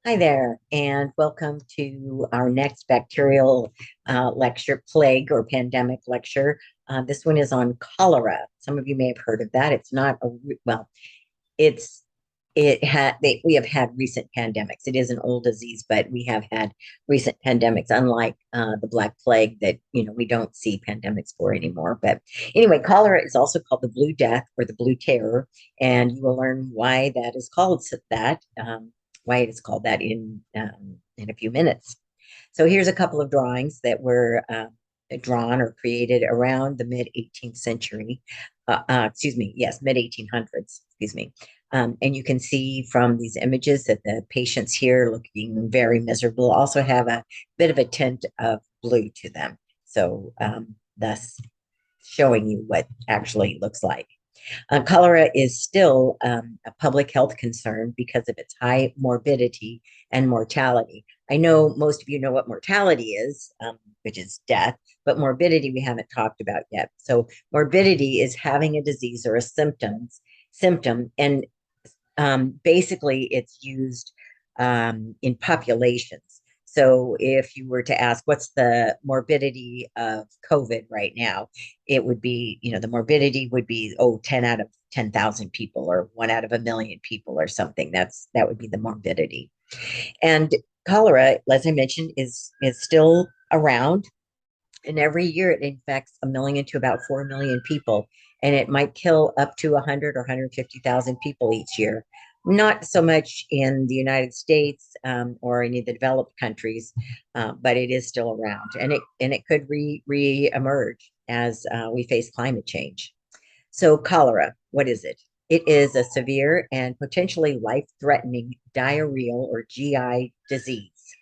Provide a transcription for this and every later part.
Hi there, and welcome to our next bacterial lecture, plague or pandemic lecture. This one is on cholera. Some of you may have heard of that. It's not a well, it's we have had recent pandemics. It is an old disease, but we have had recent pandemics, unlike the Black Plague that we don't see pandemics for anymore. But anyway, cholera is also called the Blue Death or the Blue Terror, and you will learn why that is called that. Why it is called that in a few minutes. So here's a couple of drawings that were drawn or created around the mid 18th century. Excuse me, yes, mid 1800s. Excuse me. And you can see from these images that the patients here looking very miserable also have a bit of a tint of blue to them. So thus showing you what actually looks like. Cholera is still a public health concern because of its high morbidity and mortality. I know most of you know what mortality is, which is death, but morbidity we haven't talked about yet. So morbidity is having a disease or a symptom, and basically it's used in populations. So if you were to ask what's the morbidity of COVID right now, it would be, the morbidity would be, 10 out of 10,000 people or 1 out of 1 million people or something. That would be the morbidity. And cholera, as I mentioned, is still around. And every year it infects 1 million to about 4 million people. And it might kill up to 100 or 150,000 people each year. Not so much in the United States or any of the developed countries, but it is still around, and it could re-emerge as we face climate change. So, cholera, what is it? It is a severe and potentially life-threatening diarrheal or GI disease.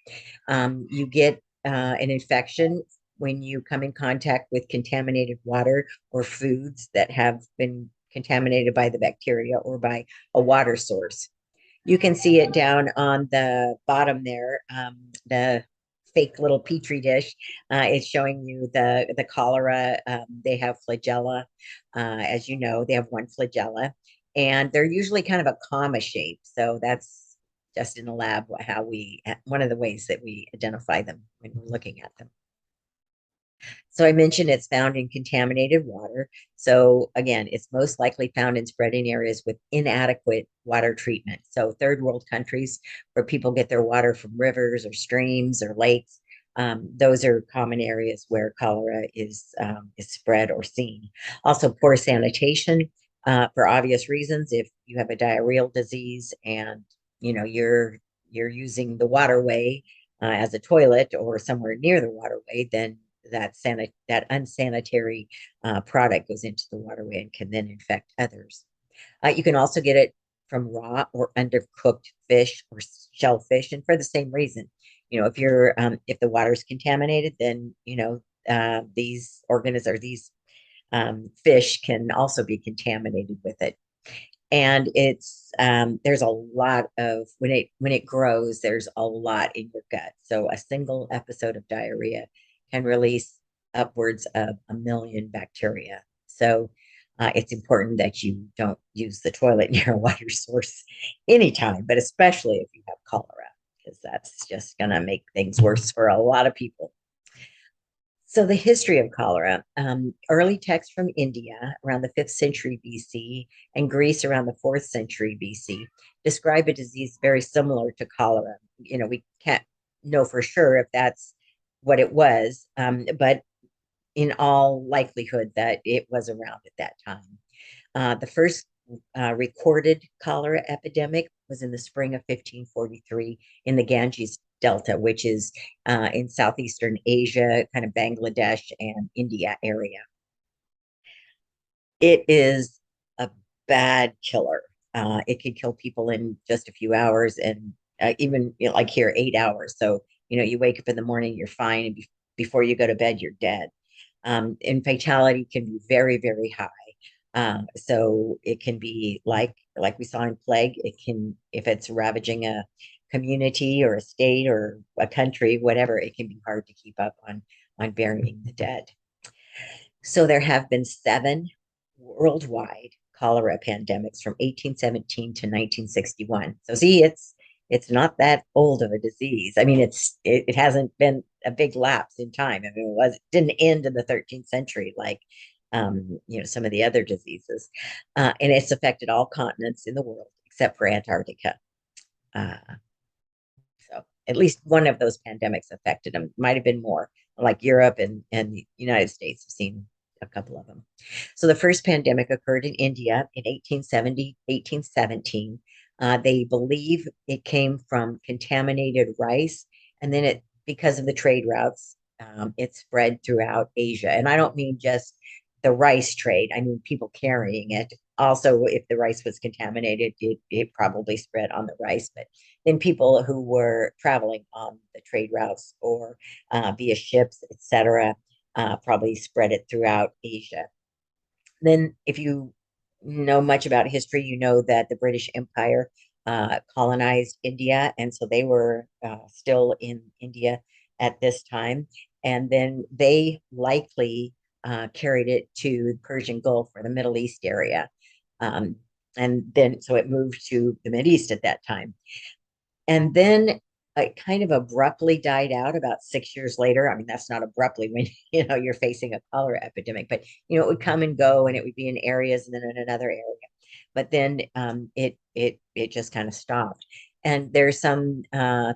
You get an infection when you come in contact with contaminated water or foods that have been contaminated by the bacteria or by a water source. You can see it down on the bottom there, the fake little petri dish. It's showing you the cholera. They have flagella, as you know, they have one flagella, and they're usually kind of a comma shape. So that's just in the lab how one of the ways that we identify them when we're looking at them. So I mentioned it's found in contaminated water. So again, it's most likely found in spreading areas with inadequate water treatment. So third world countries where people get their water from rivers or streams or lakes, those are common areas where cholera is spread or seen. Also, poor sanitation for obvious reasons. If you have a diarrheal disease and you're using the waterway as a toilet or somewhere near the waterway, then that unsanitary product goes into the waterway and can then infect others. You can also get it from raw or undercooked fish or shellfish, and for the same reason, if the water is contaminated, then these organisms or these fish can also be contaminated with it. And there's a lot of when it grows, there's a lot in your gut. So a single episode of diarrhea can release upwards of 1 million bacteria. So it's important that you don't use the toilet near a water source anytime, but especially if you have cholera, because that's just going to make things worse for a lot of people. So the history of cholera, early texts from India around the 5th century BC and Greece around the 4th century BC describe a disease very similar to cholera. We can't know for sure if that's what it was, but in all likelihood that it was around at that time. The first recorded cholera epidemic was in the spring of 1543 in the Ganges Delta, which is in southeastern Asia, kind of Bangladesh and India area. It is a bad killer. It can kill people in just a few hours, and even like here, 8 hours. So you wake up in the morning, you're fine, and before you go to bed, you're dead. And fatality can be very, very high. So it can be like we saw in plague. It can, if it's ravaging a community or a state or a country, whatever, it can be hard to keep up on burying the dead. So there have been 7 worldwide cholera pandemics from 1817 to 1961. So see, it's not that old of a disease. I mean, it hasn't been a big lapse in time. I mean, it didn't end in the 13th century like some of the other diseases, and it's affected all continents in the world except for Antarctica. Uh, so at least one of those pandemics affected them. Might have been more, like Europe and the United States have seen a couple of them. So the first pandemic occurred in India in 1870, 1817. They believe it came from contaminated rice, and then because of the trade routes, it spread throughout Asia. And I don't mean just the rice trade, I mean people carrying it. Also, if the rice was contaminated, it probably spread on the rice, but then people who were traveling on the trade routes or via ships, etc., probably spread it throughout Asia. Then, if you know much about history, you know that the British Empire colonized India, and so they were still in India at this time. And then they likely carried it to the Persian Gulf or the Middle East area. Um, and then, so it moved to the Middle East at that time. And then it kind of abruptly died out about 6 years later. I mean, that's not abruptly when you're facing a cholera epidemic, but it would come and go, and it would be in areas and then in another area. But then it just kind of stopped. And there's some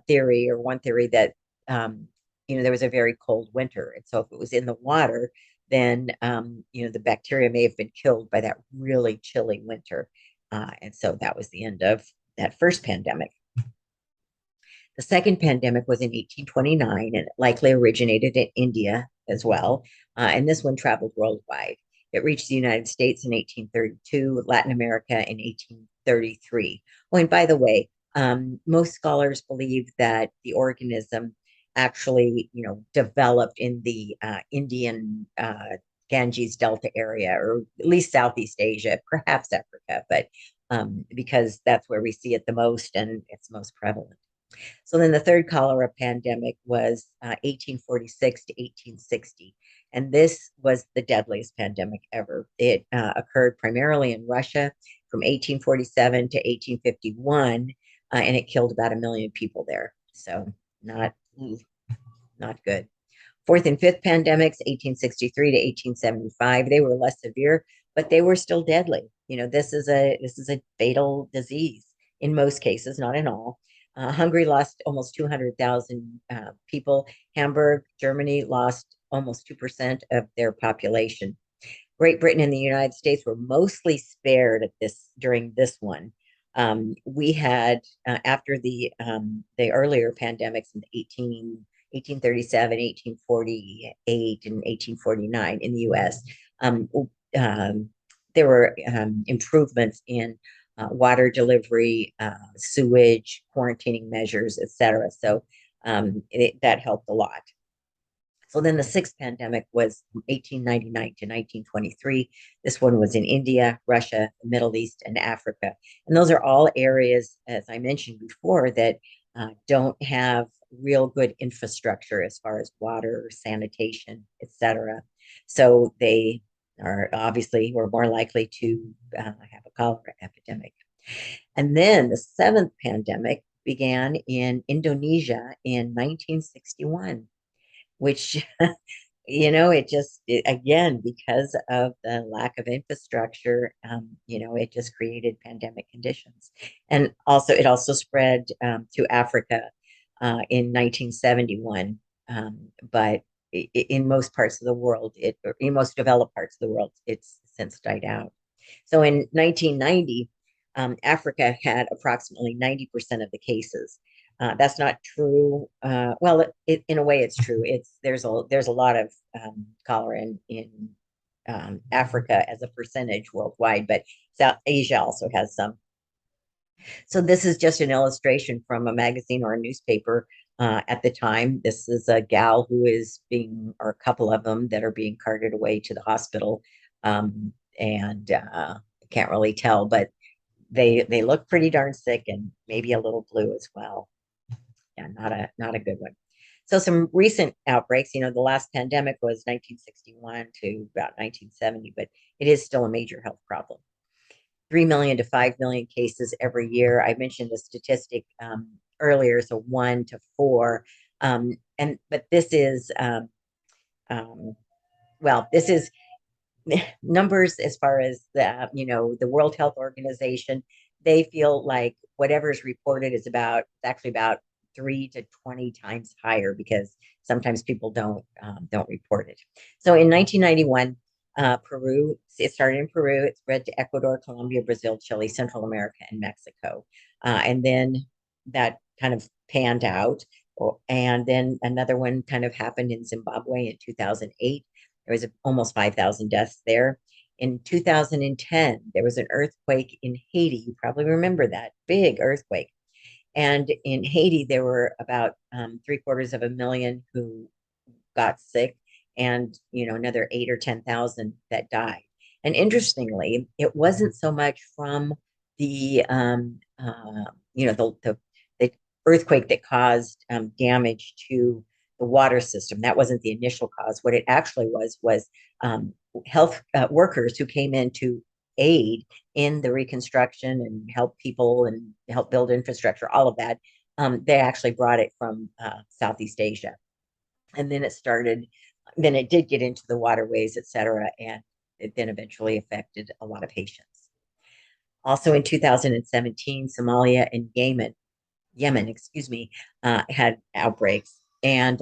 theory, or one theory, that there was a very cold winter, and so if it was in the water, then the bacteria may have been killed by that really chilly winter, and so that was the end of that first pandemic. The second pandemic was in 1829, and it likely originated in India as well. And this one traveled worldwide. It reached the United States in 1832, Latin America in 1833. Oh, and by the way, most scholars believe that the organism actually, developed in the Indian Ganges Delta area, or at least Southeast Asia, perhaps Africa, but because that's where we see it the most and it's most prevalent. So then the third cholera pandemic was 1846 to 1860. And this was the deadliest pandemic ever. It occurred primarily in Russia from 1847 to 1851, and it killed about 1 million people there. So not, not good. Fourth and fifth pandemics, 1863 to 1875, they were less severe, but they were still deadly. This is a fatal disease in most cases, not in all. Hungary lost almost 200,000 people. Hamburg, Germany, lost almost 2% of their population. Great Britain and the United States were mostly spared during this one. We had after the earlier pandemics in the 1837, 1848, and 1849 in the US. There were improvements in water delivery, sewage, quarantining measures, etc. So that helped a lot. So then the sixth pandemic was 1899 to 1923. This one was in India, Russia, the Middle East, and Africa. And those are all areas, as I mentioned before, that don't have real good infrastructure as far as water, sanitation, etc. So they are obviously were more likely to have a cholera epidemic. And then the seventh pandemic began in Indonesia in 1961, which again, because of the lack of infrastructure, it just created pandemic conditions. And also, it also spread to Africa in 1971. But in most parts of the world, in most developed parts of the world, it's since died out. So in 1990, Africa had approximately 90% of the cases. That's not true. Well, in a way, it's true. There's a lot of cholera in Africa as a percentage worldwide, but South Asia also has some. So this is just an illustration from a magazine or a newspaper at the time. This is a gal who is or a couple of them that are being carted away to the hospital, and can't really tell, but they look pretty darn sick and maybe a little blue as well. Yeah, not a good one. So some recent outbreaks, the last pandemic was 1961 to about 1970, but it is still a major health problem. 3 million to 5 million cases every year. I mentioned the statistic earlier, so 1 to 4. But this is, um, well, this is numbers as far as the World Health Organization. They feel like whatever is reported is actually about 3 to 20 times higher, because sometimes people don't report it. So in 1991, Peru, it started in Peru, it spread to Ecuador, Colombia, Brazil, Chile, Central America, and Mexico. And then that kind of panned out. And then another one kind of happened in Zimbabwe in 2008. There was almost 5,000 deaths there. In 2010, there was an earthquake in Haiti. You probably remember that big earthquake. And in Haiti, there were about 750,000 who got sick, and another 8 or 10,000 that died. And interestingly, it wasn't so much from the the earthquake that caused damage to the water system. That wasn't the initial cause. What it actually was health workers who came in to aid in the reconstruction and help people and help build infrastructure, all of that. They actually brought it from Southeast Asia. And then it did get into the waterways, et cetera, and it then eventually affected a lot of patients. Also in 2017, Somalia and Yemen, excuse me, had outbreaks. And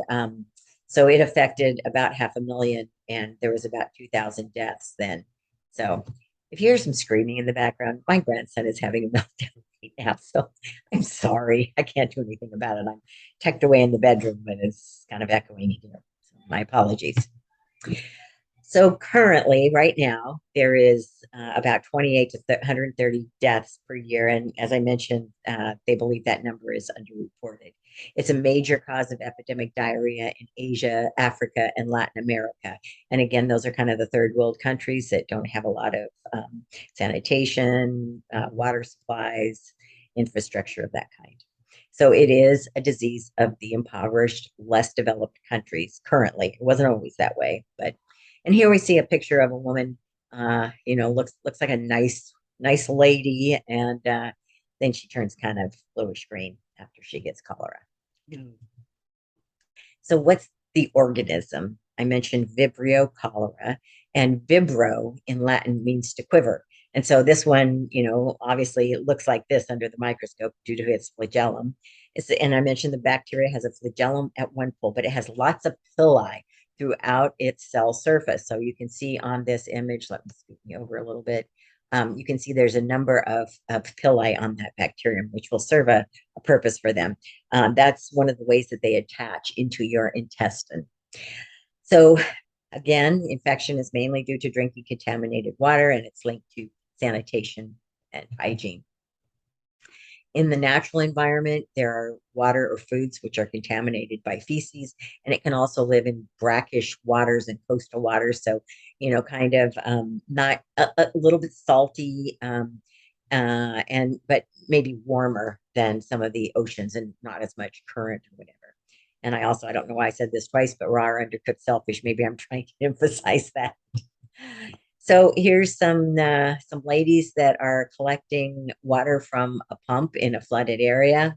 so it affected about 500,000, and there was about 2,000 deaths then. So if you hear some screaming in the background, my grandson is having a meltdown right now. So I'm sorry. I can't do anything about it. I'm tucked away in the bedroom, but it's kind of echoing here. So my apologies. So currently, right now, there is about 28 to 130 deaths per year. And as I mentioned, they believe that number is underreported. It's a major cause of epidemic diarrhea in Asia, Africa, and Latin America. And again, those are kind of the third world countries that don't have a lot of sanitation, water supplies, infrastructure of that kind. So it is a disease of the impoverished, less developed countries currently. It wasn't always that way, but and here we see a picture of a woman, looks like a nice lady, and then she turns kind of bluish green after she gets cholera. Mm. So what's the organism? I mentioned Vibrio cholera, and vibro in Latin means to quiver. And so this one, obviously it looks like this under the microscope due to its flagellum. And I mentioned the bacteria has a flagellum at one pole, but it has lots of pili throughout its cell surface. So you can see on this image, let me scoot me over a little bit. You can see there's a number of pili on that bacterium, which will serve a purpose for them. That's one of the ways that they attach into your intestine. So again, infection is mainly due to drinking contaminated water, and it's linked to sanitation and hygiene. In the natural environment, there are water or foods which are contaminated by feces, and it can also live in brackish waters and coastal waters. So, kind of not a little bit salty, but maybe warmer than some of the oceans, and not as much current or whatever. And I don't know why I said this twice, but raw or undercooked shellfish. Maybe I'm trying to emphasize that. So here's some ladies that are collecting water from a pump in a flooded area.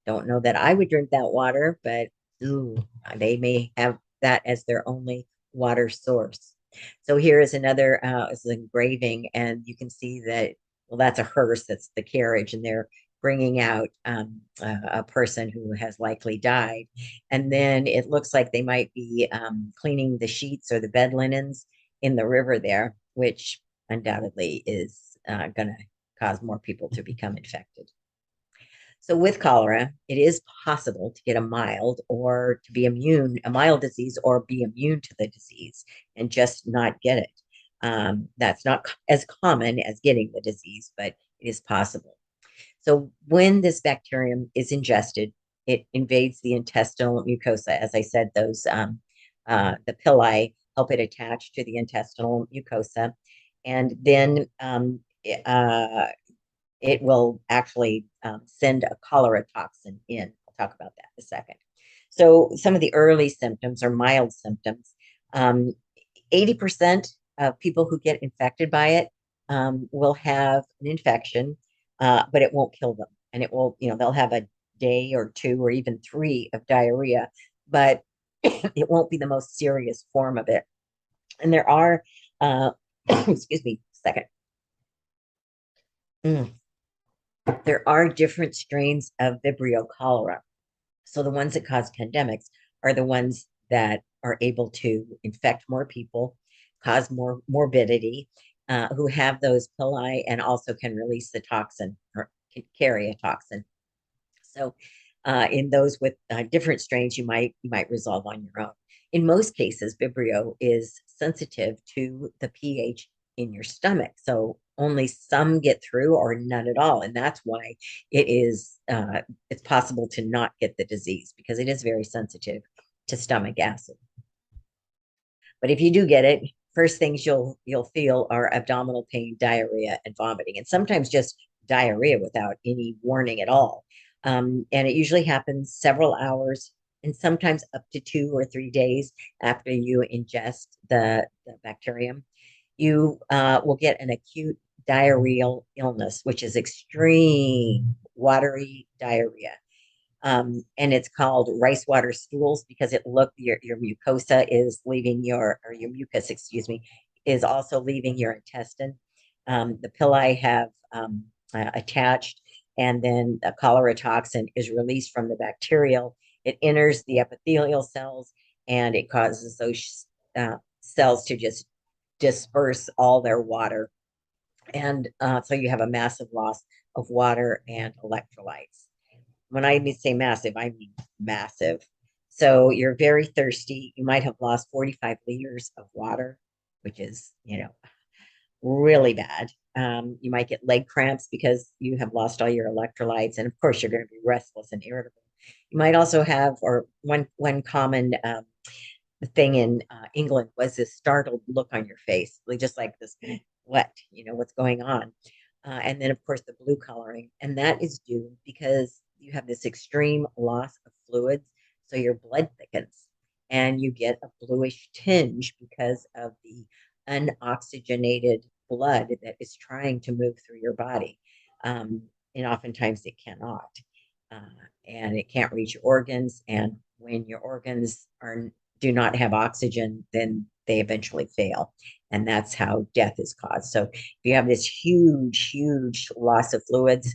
Don't know that I would drink that water, but they may have that as their only water source. So here is another is an engraving, and you can see that, well, that's a hearse, that's the carriage, and they're bringing out a person who has likely died. And then it looks like they might be cleaning the sheets or the bed linens in the river there, which undoubtedly is going to cause more people to become infected. So with cholera, it is possible to get a mild disease, or be immune to the disease and just not get it. That's not as common as getting the disease, but it is possible. So when this bacterium is ingested, it invades the intestinal mucosa. As I said, the pili help it attach to the intestinal mucosa, and then it will actually send a cholera toxin in. I'll talk about that in a second. So some of the early symptoms are mild symptoms. 80% of people who get infected by it will have an infection, but it won't kill them. And it will, they'll have a day or two or even three of diarrhea, but it won't be the most serious form of it. And there are, excuse me, second. Mm. There are different strains of Vibrio cholera. So the ones that cause pandemics are the ones that are able to infect more people, cause more morbidity, who have those pili and also can release the toxin or can carry a toxin. So in those with different strains, you might resolve on your own. In most cases, Vibrio is sensitive to the pH in your stomach. So only some get through or none at all. And that's why it's possible to not get the disease because it is very sensitive to stomach acid. But if you do get it, first things you'll feel are abdominal pain, diarrhea, and vomiting, and sometimes just diarrhea without any warning at all. And it usually happens several hours and sometimes up to 2 or 3 days after you ingest the bacterium. You will get an acute diarrheal illness, which is extreme watery diarrhea. And it's called rice water stools because your mucosa is leaving or your mucus, excuse me, is also leaving your intestine. The pili have attached, and then a cholera toxin is released from the bacterial. It enters the epithelial cells, and it causes those cells to just disperse all their water. And so you have a massive loss of water and electrolytes. When I say massive, I mean massive. So you're very thirsty. You might have lost 45 liters of water, which is, really bad. You might get leg cramps because you have lost all your electrolytes. And of course, you're going to be restless and irritable. You might also have, or one common thing in England was this startled look on your face, just like this, what, what's going on? And then, of course, the blue coloring. And that is due because you have this extreme loss of fluids. So your blood thickens and you get a bluish tinge because of the unoxygenated blood that is trying to move through your body. And oftentimes it cannot. Uh, and it can't reach your organs. And when your organs do not have oxygen, then they eventually fail. And that's how death is caused. So if you have this huge, huge loss of fluids,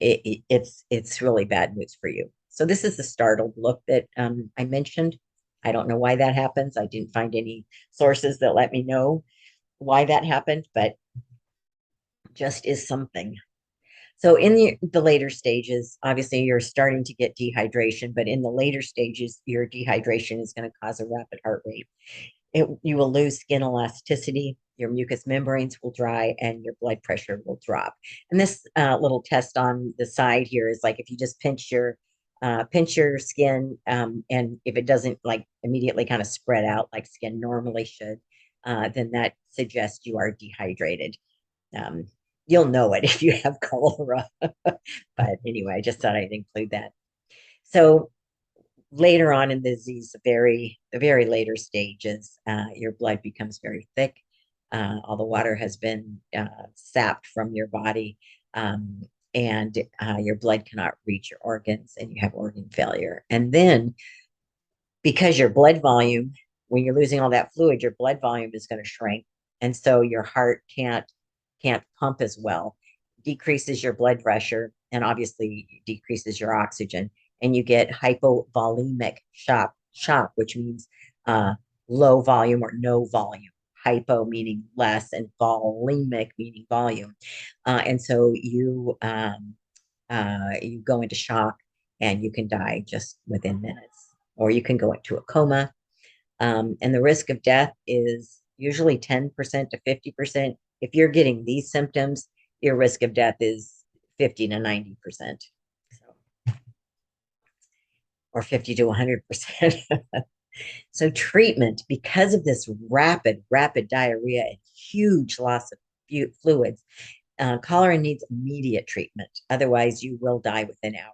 it's really bad news for you. So this is the startled look that I mentioned. I don't know why that happens. I didn't find any sources that let me know why that happened, but just is something. So in the later stages, obviously you're starting to get dehydration, but in the later stages, your dehydration is going to cause a rapid heart rate. You will lose skin elasticity, your mucous membranes will dry, and your blood pressure will drop. And this little test on the side here is like if you just pinch your skin, and if it doesn't like immediately kind of spread out like skin normally should, then that suggests you are dehydrated. Um, you'll know it if you have cholera. But anyway, I just thought I'd include that. So later on in the disease, the very later stages, your blood becomes very thick. All the water has been sapped from your body, and your blood cannot reach your organs, and you have organ failure. And then, because your blood volume, when you're losing all that fluid, your blood volume is going to shrink, and so your heart can't pump as well, decreases your blood pressure, and obviously decreases your oxygen, and you get hypovolemic shock, which means low volume or no volume. Hypo meaning less, and volemic meaning volume, and so you go into shock, and you can die just within minutes, or you can go into a coma. And the risk of death is usually 10% to 50%. If you're getting these symptoms, your risk of death is 50 to 90%. So, or 50 to 100%. So treatment, because of this rapid diarrhea and huge loss of fluids, cholera needs immediate treatment. Otherwise, you will die within hours.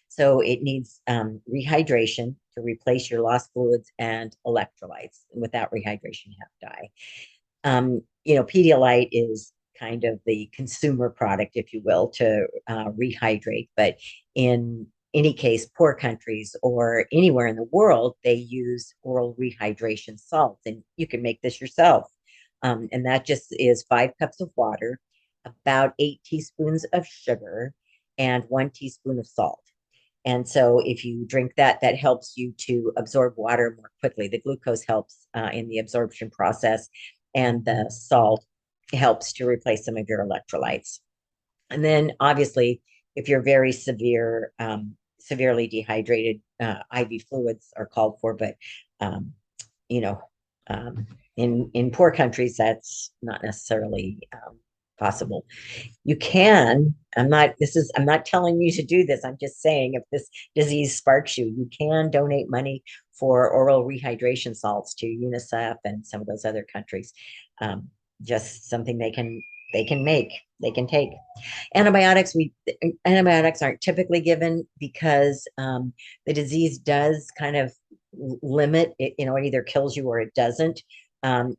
So it needs rehydration to replace your lost fluids and electrolytes. And without rehydration, you have to die. Pedialyte is kind of the consumer product, if you will, to rehydrate. But in any case, poor countries or anywhere in the world, they use oral rehydration salts, and you can make this yourself. And that just is 5 cups of water, about 8 teaspoons of sugar, and 1 teaspoon of salt. And so if you drink that, that helps you to absorb water more quickly. The glucose helps in the absorption process, and the salt helps to replace some of your electrolytes. And then obviously, if you're very severely dehydrated, IV fluids are called for, but um, you know, in poor countries, that's not necessarily possible. You can, I'm not telling you to do this. I'm just saying if this disease sparks you, you can donate money for oral rehydration salts to UNICEF and some of those other countries. Um, just something they can take. Antibiotics aren't typically given because the disease does kind of limit it, it either kills you or it doesn't.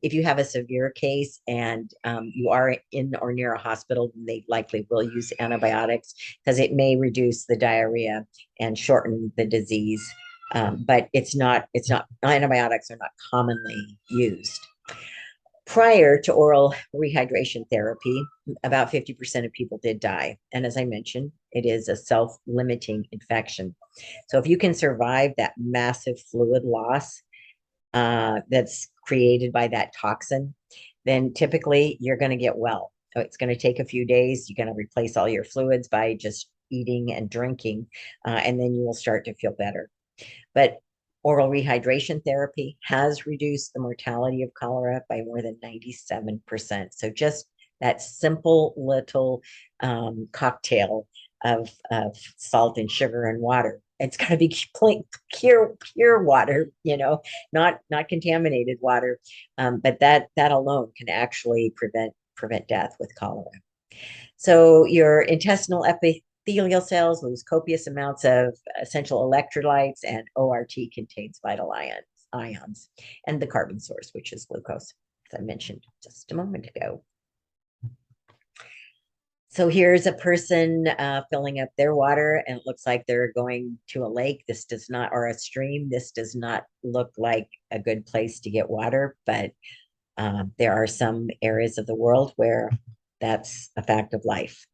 If you have a severe case and you are in or near a hospital, they likely will use antibiotics because it may reduce the diarrhea and shorten the disease. But antibiotics are not commonly used. Prior to oral rehydration therapy, about 50% of people did die. And as I mentioned, it is a self-limiting infection. So if you can survive that massive fluid loss, that's created by that toxin, then typically you're going to get well. So it's going to take a few days. You're going to replace all your fluids by just eating and drinking, and then you will start to feel better. But oral rehydration therapy has reduced the mortality of cholera by more than 97%. So just that simple little cocktail of salt and sugar and water. It's got to be pure water, not contaminated water. But that alone can actually prevent death with cholera. So your intestinal epithelial cells lose copious amounts of essential electrolytes, and ORT contains vital ions, and the carbon source, which is glucose, as I mentioned just a moment ago. So here's a person filling up their water, and it looks like they're going to a lake. This does not, or a stream. This does not look like a good place to get water, but there are some areas of the world where that's a fact of life.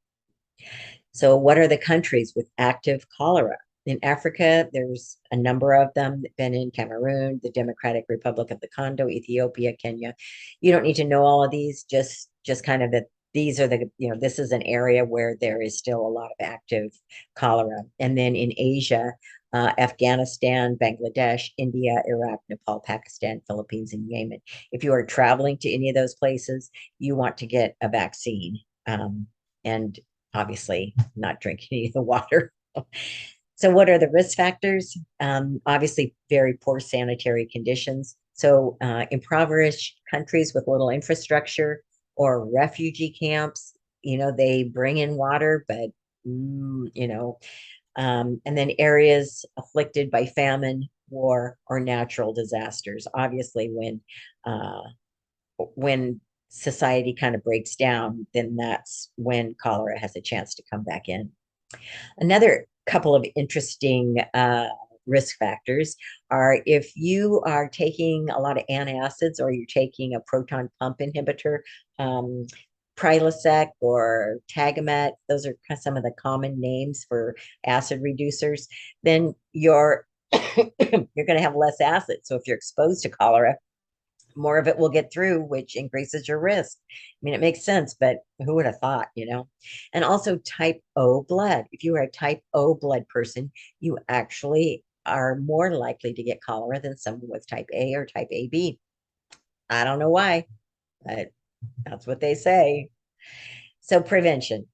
So what are the countries with active cholera? In Africa, there's a number of them. Been in Cameroon, the Democratic Republic of the Congo, Ethiopia, Kenya. You don't need to know all of these, just kind of that these are this is an area where there is still a lot of active cholera. And then in Asia, Afghanistan, Bangladesh, India, Iraq, Nepal, Pakistan, Philippines, and Yemen. If you are traveling to any of those places, you want to get a vaccine. And obviously not drink any of the water. So what are the risk factors? Obviously, very poor sanitary conditions. So impoverished countries with little infrastructure or refugee camps, they bring in water, but, and then areas afflicted by famine, war, or natural disasters. Obviously, when society kind of breaks down, then that's when cholera has a chance to come back in. Another couple of interesting risk factors are if you are taking a lot of antacids or you're taking a proton pump inhibitor, Prilosec or Tagamet, those are some of the common names for acid reducers, then you're you're going to have less acid. So if you're exposed to cholera, more of it will get through, which increases your risk. I mean, it makes sense, but who would have thought, And also type O blood. If you are a type O blood person, you actually are more likely to get cholera than someone with type A or type AB. I don't know why, but that's what they say. So prevention.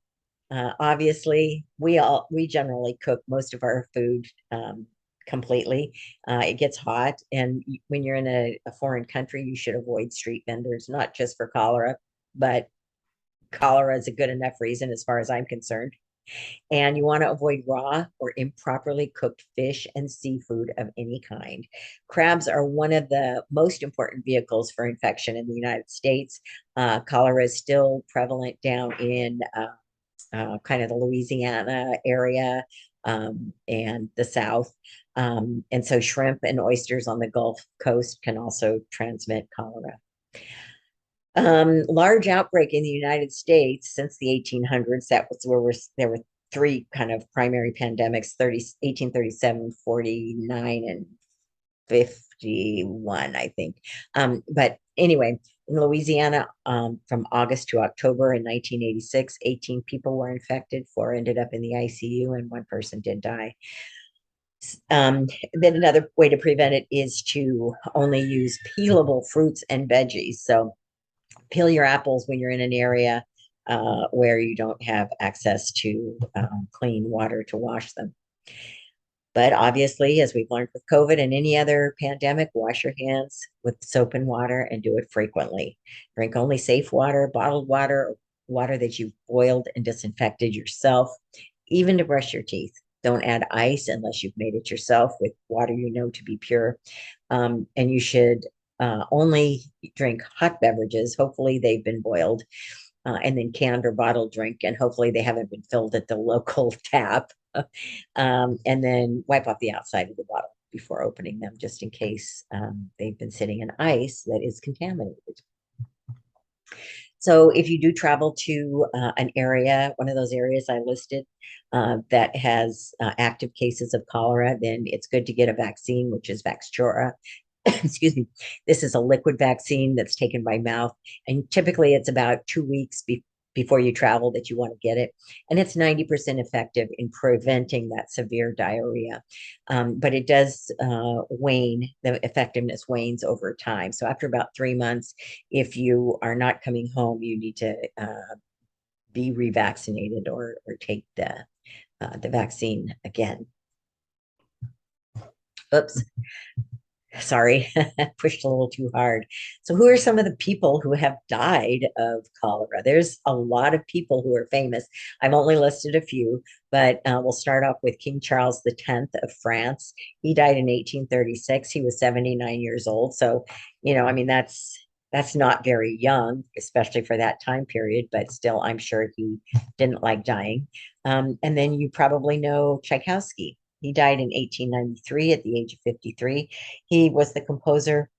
Obviously, we generally cook most of our food completely. It gets hot, and when you're in a foreign country, you should avoid street vendors, not just for cholera, but cholera is a good enough reason as far as I'm concerned. And you want to avoid raw or improperly cooked fish and seafood of any kind. Crabs are one of the most important vehicles for infection in the United States. Cholera is still prevalent down in kind of the Louisiana area and the South. And so shrimp and oysters on the Gulf Coast can also transmit cholera. Large outbreak in the United States since the 1800s. That was where there were three kind of primary pandemics: 1837, 49, and 51, I think. But anyway, in Louisiana, from August to October in 1986, 18 people were infected, four ended up in the ICU, and one person did die. Then another way to prevent it is to only use peelable fruits and veggies. So peel your apples when you're in an area where you don't have access to clean water to wash them. But obviously, as we've learned with COVID and any other pandemic, wash your hands with soap and water and do it frequently. Drink only safe water, bottled water, water that you've boiled and disinfected yourself, even to brush your teeth. Don't add ice unless you've made it yourself with water you know to be pure. And you should only drink hot beverages. Hopefully, they've been boiled. And then canned or bottled drink, and hopefully they haven't been filled at the local tap. And then wipe off the outside of the bottle before opening them, just in case they've been sitting in ice that is contaminated. So if you do travel to an area, one of those areas I listed that has active cases of cholera, then it's good to get a vaccine, which is Vaxchora. Excuse me. This is a liquid vaccine that's taken by mouth, and typically it's about 2 weeks before you travel that you want to get it. And it's 90% effective in preventing that severe diarrhea. But it does wane, the effectiveness wanes over time. So after about 3 months, if you are not coming home, you need to be revaccinated or take the vaccine again. Oops. Sorry, pushed a little too hard. So, who are some of the people who have died of cholera? There's a lot of people who are famous. I've only listed a few, but we'll start off with King Charles X of France. He died in 1836. He was 79 years old. So, I mean, that's not very young, especially for that time period, but still, I'm sure he didn't like dying. And then you probably know Tchaikovsky. He died in 1893 at the age of 53. He was the composer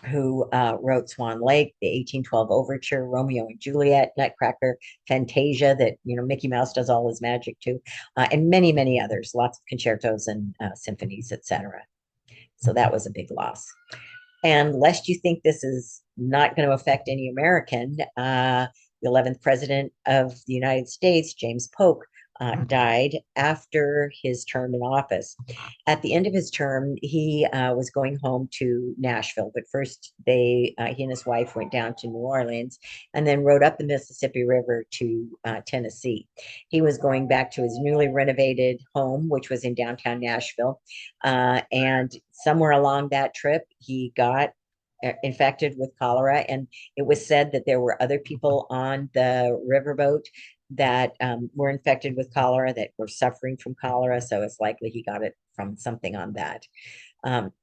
who wrote Swan Lake, the 1812 Overture, Romeo and Juliet, Nutcracker, Fantasia, that Mickey Mouse does all his magic to, and many, many others, lots of concertos and symphonies, etc. So that was a big loss. And lest you think this is not going to affect any American, the 11th president of the United States, James Polk, died after his term in office. At the end of his term, he was going home to Nashville, but first he and his wife went down to New Orleans and then rode up the Mississippi River to Tennessee. He was going back to his newly renovated home, which was in downtown Nashville, and somewhere along that trip, he got infected with cholera, and it was said that there were other people on the riverboat that were infected with cholera, that were suffering from cholera. So it's likely he got it from something on that.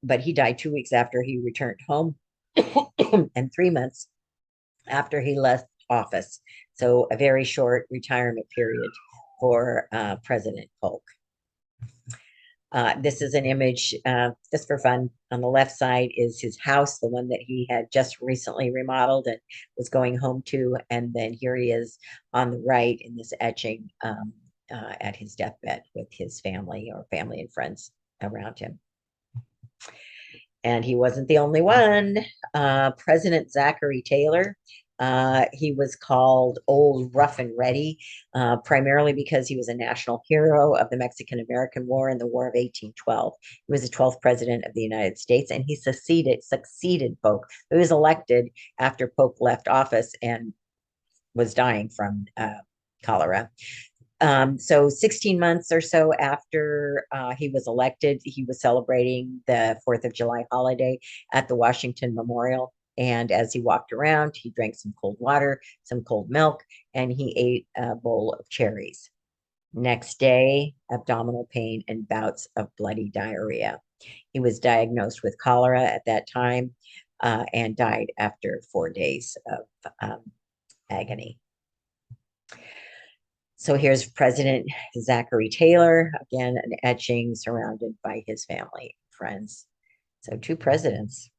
But he died 2 weeks after he returned home and 3 months after he left office. So a very short retirement period for President Polk. This is an image just for fun. On the left side is his house, the one that he had just recently remodeled and was going home to. And then here he is on the right in this etching at his deathbed with his family and friends around him. And he wasn't the only one. President Zachary Taylor, he was called Old Rough and Ready, primarily because he was a national hero of the Mexican-American War and the War of 1812. He was the 12th president of the United States, and he succeeded Polk. He was elected after Polk left office and was dying from cholera. So 16 months or so after he was elected, he was celebrating the 4th of July holiday at the Washington Memorial. And as he walked around, he drank some cold water, some cold milk, and he ate a bowl of cherries. Next day, abdominal pain and bouts of bloody diarrhea. He was diagnosed with cholera at that time and died after 4 days of agony. So here's President Zachary Taylor, again, an etching surrounded by his family, friends. So two presidents.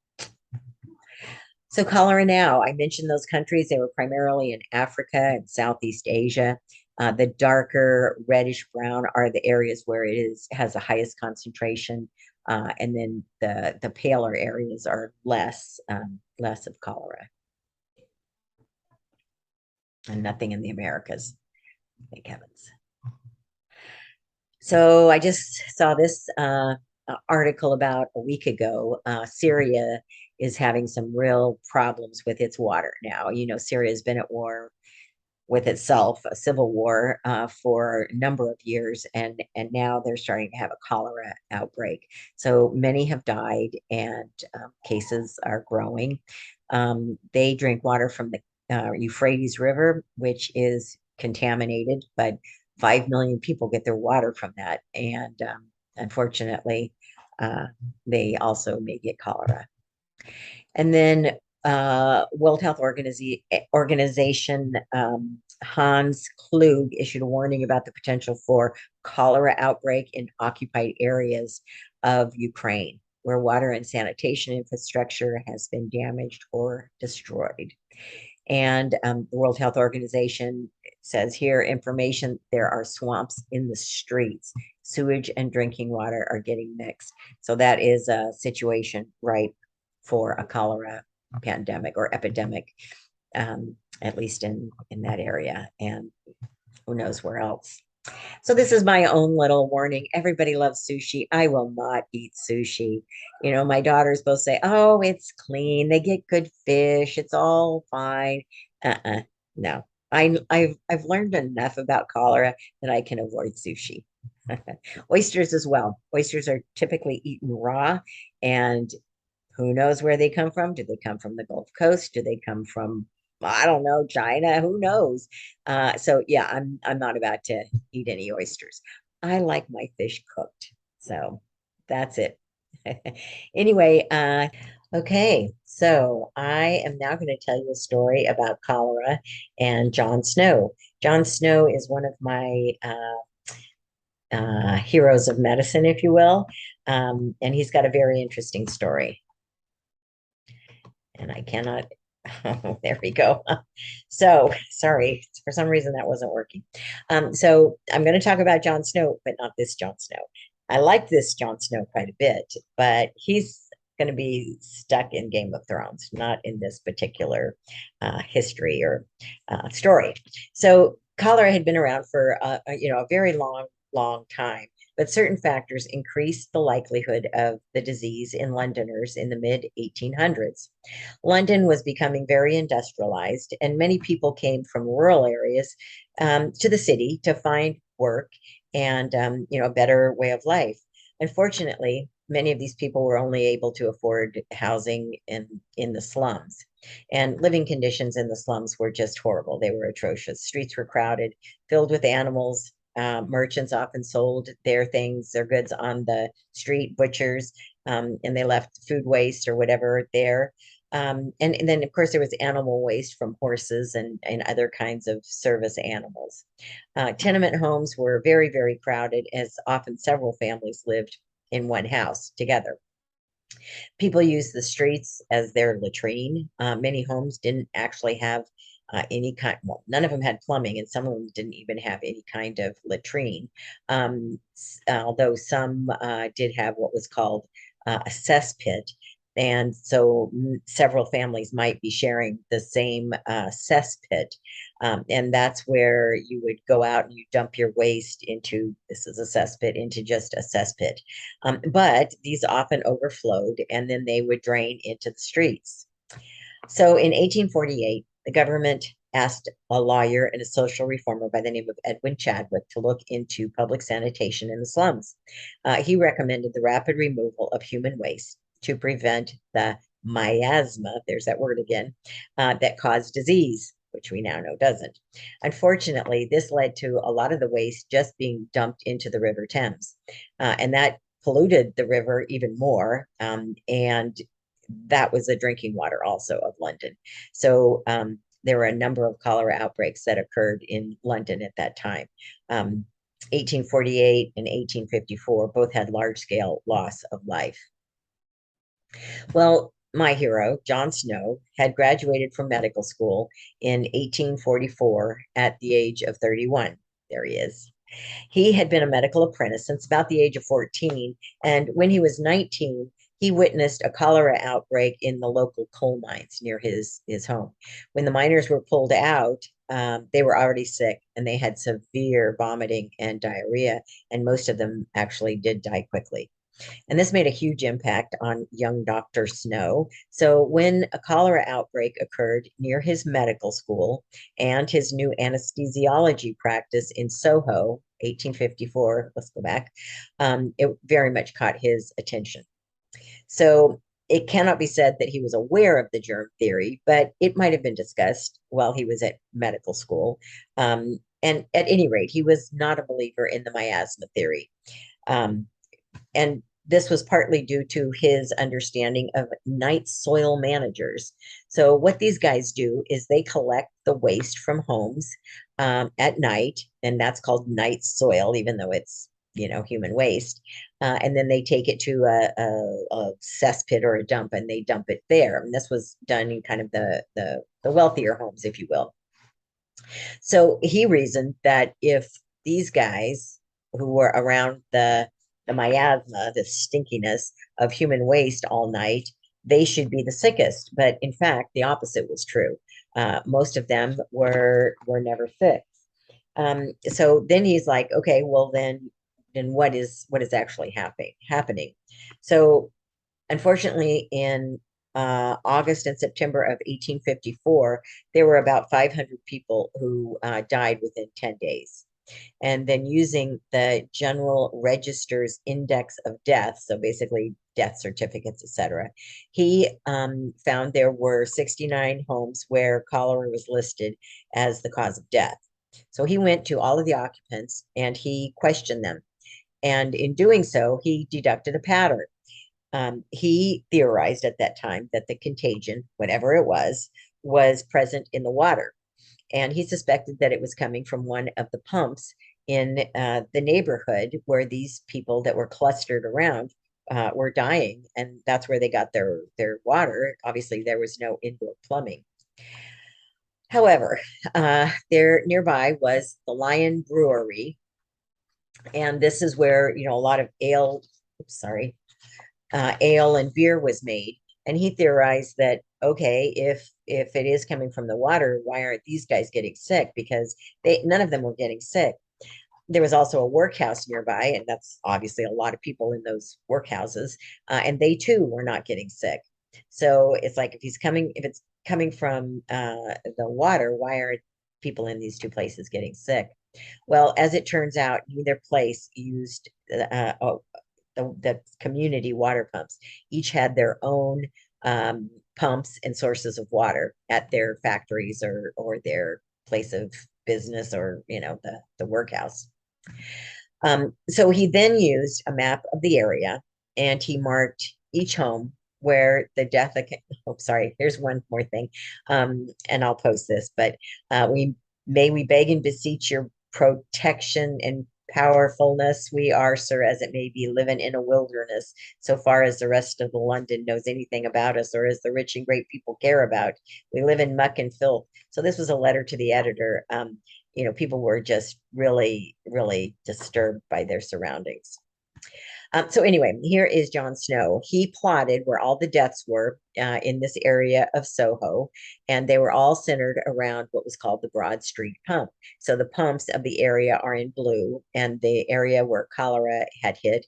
So cholera now, I mentioned those countries. They were primarily in Africa and Southeast Asia. The darker reddish brown are the areas where has the highest concentration. And then the paler areas are less of cholera. And nothing in the Americas, thank heavens. So I just saw this article about a week ago. Syria is having some real problems with its water now. You know, Syria has been at war with itself, a civil war for a number of years, and now they're starting to have a cholera outbreak. So many have died, and cases are growing. They drink water from the Euphrates River, which is contaminated, but 5 million people get their water from that, and unfortunately, they also may get cholera. And then World Health Organization Hans Klug issued a warning about the potential for cholera outbreak in occupied areas of Ukraine, where water and sanitation infrastructure has been damaged or destroyed. And the World Health Organization says here information there are swamps in the streets. Sewage and drinking water are getting mixed. So that is a situation ripe for a cholera pandemic or epidemic, at least in that area, and who knows where else. So this is my own little warning. Everybody loves sushi. I will not eat sushi. You know, my daughters both say, "Oh, it's clean. They get good fish. It's all fine." No. I've learned enough about cholera that I can avoid sushi. Oysters as well. Oysters are typically eaten raw, and who knows where they come from? Do they come from the Gulf Coast? Do they come from, I don't know, China? Who knows? So yeah, I'm not about to eat any oysters. I like my fish cooked. So that's it. Anyway, okay, so I am now going to tell you a story about cholera and John Snow. John Snow is one of my heroes of medicine, if you will, and he's got a very interesting story. And I cannot, oh, there we go. So sorry, for some reason that wasn't working. So I'm going to talk about Jon Snow, but not this Jon Snow. I like this Jon Snow quite a bit, but he's going to be stuck in Game of Thrones, not in this particular history or story. So cholera had been around for a very long time, but certain factors increased the likelihood of the disease in Londoners in the mid 1800s. London was becoming very industrialized, and many people came from rural areas to the city to find work and a better way of life. Unfortunately, many of these people were only able to afford housing in the slums. And living conditions in the slums were just horrible. They were atrocious. Streets were crowded, filled with animals. Merchants often sold their goods on the street, butchers, and they left food waste or whatever there. And then, of course, there was animal waste from horses and other kinds of service animals. Tenement homes were very, very crowded, as often several families lived in one house together. People used the streets as their latrine. Many homes didn't actually have any kind, well, none of them had plumbing, and some of them didn't even have any kind of latrine. Although some did have what was called a cesspit. And so several families might be sharing the same cesspit. And that's where you would go out and you dump your waste into, this is a cesspit, into just a cesspit. But these often overflowed and then they would drain into the streets. So in 1848, the government asked a lawyer and a social reformer by the name of Edwin Chadwick to look into public sanitation in the slums. He recommended the rapid removal of human waste to prevent the miasma, there's that word again, that caused disease. which we now know doesn't. Unfortunately, this led to a lot of the waste just being dumped into the River Thames, and that polluted the river even more. And that was the drinking water also of London. So there were a number of cholera outbreaks that occurred in London at that time. 1848 and 1854 both had large scale loss of life. Well, my hero, John Snow, had graduated from medical school in 1844 at the age of 31. There he is. He had been a medical apprentice since about the age of 14, and when he was 19, he witnessed a cholera outbreak in the local coal mines near his home. When the miners were pulled out, they were already sick and they had severe vomiting and diarrhea, and most of them actually did die quickly. And this made a huge impact on young Dr. Snow. So when a cholera outbreak occurred near his medical school and his new anesthesiology practice in Soho, 1854, let's go back, it very much caught his attention. So it cannot be said that he was aware of the germ theory, but it might have been discussed while he was at medical school. And at any rate, he was not a believer in the miasma theory. And this was partly due to his understanding of night soil managers. So, what these guys do is they collect the waste from homes at night, and that's called night soil, even though it's human waste. And then they take it to a cesspit or a dump, and they dump it there. And this was done in kind of the wealthier homes, if you will. So he reasoned that if these guys who were around the miasma, the stinkiness of human waste all night, they should be the sickest. But in fact, the opposite was true. Most of them were never sick. So then he's like, okay, well then what is actually happening? So unfortunately, in August and September of 1854, there were about 500 people who died within 10 days. And then using the General Register's Index of Deaths, so basically death certificates, etc., he found there were 69 homes where cholera was listed as the cause of death. So he went to all of the occupants and he questioned them. And in doing so, he deducted a pattern. He theorized at that time that the contagion, whatever it was present in the water. And he suspected that it was coming from one of the pumps in the neighborhood where these people that were clustered around were dying. And that's where they got their water. Obviously, there was no indoor plumbing. However, there nearby was the Lion Brewery. And this is where, a lot of ale and beer was made. And he theorized that, okay, if it is coming from the water, why aren't these guys getting sick? Because none of them were getting sick. There was also a workhouse nearby, and that's obviously a lot of people in those workhouses, and they too were not getting sick. So it's like if it's coming from the water, why are people in these two places getting sick? Well, as it turns out, neither place used the community water pumps. Each had their own pumps and sources of water at their factories or their place of business, or the workhouse. So he then used a map of the area and he marked each home where the death. Oh, sorry. Here's one more thing, and I'll post this. But we beg and beseech your protection and powerfulness. We are, sir, as it may be, living in a wilderness, so far as the rest of the London knows anything about us, or as the rich and great people care about. We live in muck and filth. So this was a letter to the editor. People were just really, really disturbed by their surroundings. So anyway, here is John Snow. He plotted where all the deaths were in this area of Soho, and they were all centered around what was called the Broad Street Pump. So the pumps of the area are in blue, and the area where cholera had hit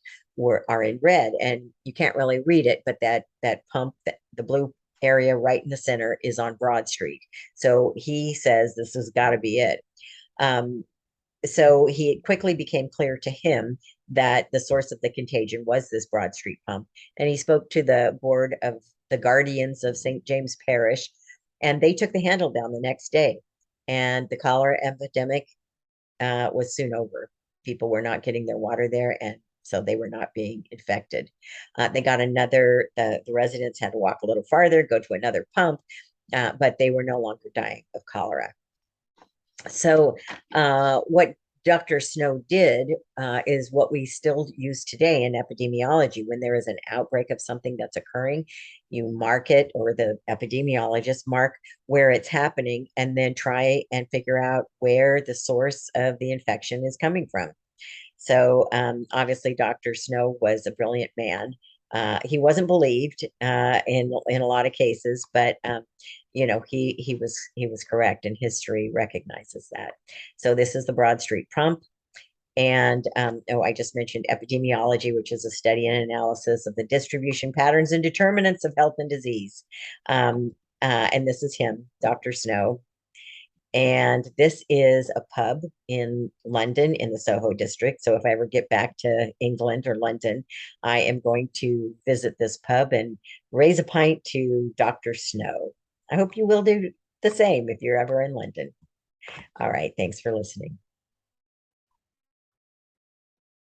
are in red. And you can't really read it, but that pump, the blue area right in the center, is on Broad Street. So he says this has got to be it. So it quickly became clear to him that the source of the contagion was this Broad Street pump. And he spoke to the board of the Guardians of St. James Parish, and they took the handle down the next day. and the cholera epidemic was soon over. People were not getting their water there, and so they were not being infected. They got the residents had to walk a little farther, go to another pump, but they were no longer dying of cholera. So, what Dr. Snow did is what we still use today in epidemiology. When there is an outbreak of something that's occurring, you mark it, or the epidemiologist mark where it's happening, and then try and figure out where the source of the infection is coming from. So obviously, Dr. Snow was a brilliant man. He wasn't believed in a lot of cases, but he was correct, and history recognizes that. So this is the Broad Street pump. And I just mentioned epidemiology, which is a study and analysis of the distribution patterns and determinants of health and disease. And this is him, Dr. Snow. And this is a pub in London in the Soho district. So if I ever get back to England or London, I am going to visit this pub and raise a pint to Dr. Snow. I hope you will do the same if you're ever in London. All right. Thanks for listening.